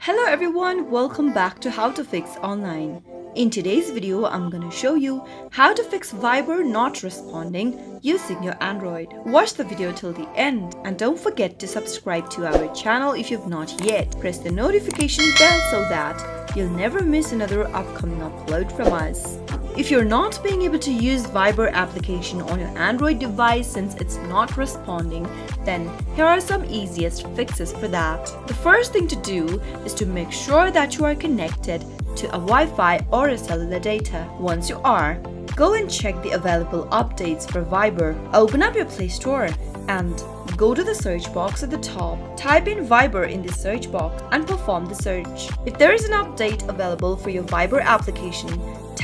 Hello everyone, welcome back to How to Fix Online. In today's video, I'm gonna show you how to fix Viber not responding using your Android. Watch the video till the end and don't forget to subscribe to our channel if you've not yet. Press the notification bell so that you'll never miss another upcoming upload from us. If you're not being able to use Viber application on your Android device since it's not responding, then here are some easiest fixes for that. The first thing to do is to make sure that you are connected to a Wi-Fi or a cellular data. Once you are, go and check the available updates for Viber. Open up your Play Store and go to the search box at the top. Type in Viber in the search box and perform the search. If there is an update available for your Viber application,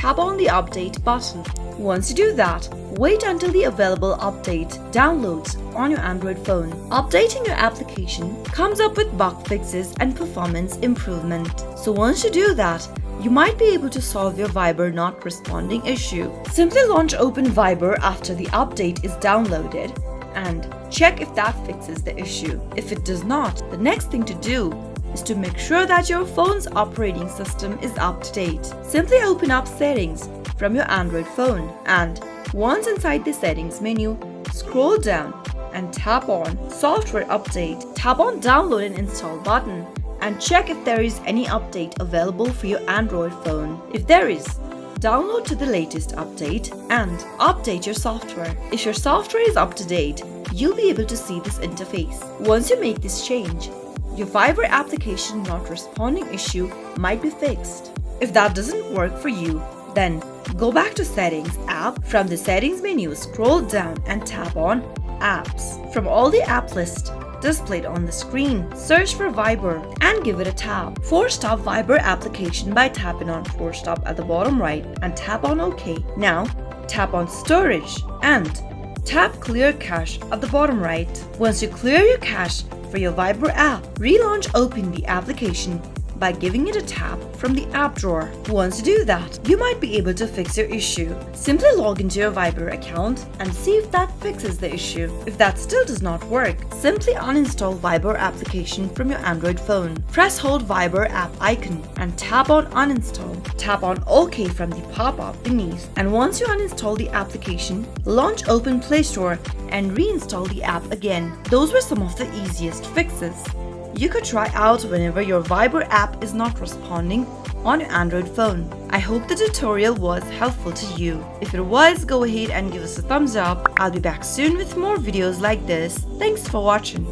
tap on the update button. Once you do that, wait until the available update downloads on your Android phone. Updating your application comes up with bug fixes and performance improvement. So once you do that, you might be able to solve your Viber not responding issue. Simply launch Open Viber after the update is downloaded and check if that fixes the issue. If it does not, the next thing to do is to make sure that your phone's operating system is up to date. Simply open up Settings from your Android phone and once inside the Settings menu, scroll down and tap on Software Update. Tap on Download and Install button and check if there is any update available for your Android phone. If there is, download to the latest update and update your software. If your software is up to date, you'll be able to see this interface. Once you make this change, your Viber application not responding issue might be fixed. If that doesn't work for you, then go back to Settings app. From the Settings menu, scroll down and tap on Apps. From all the app list displayed on the screen, search for Viber and give it a tap. Force stop Viber application by tapping on Force stop at the bottom right and tap on OK. Now tap on Storage and tap Clear Cache at the bottom right. Once you clear your cache for your Viber app, relaunch Open the application by giving it a tap from the app drawer. Once you do that, you might be able to fix your issue. Simply log into your Viber account and see if that fixes the issue. If that still does not work, simply uninstall Viber application from your Android phone. Press hold Viber app icon and tap on Uninstall. Tap on OK from the pop-up beneath, and once you uninstall the application, launch Open Play Store and reinstall the app again. Those were some of the easiest fixes you could try out whenever your Viber app is not responding on your Android phone. I hope the tutorial was helpful to you. If it was, go ahead and give us a thumbs up. I'll be back soon with more videos like this. Thanks for watching.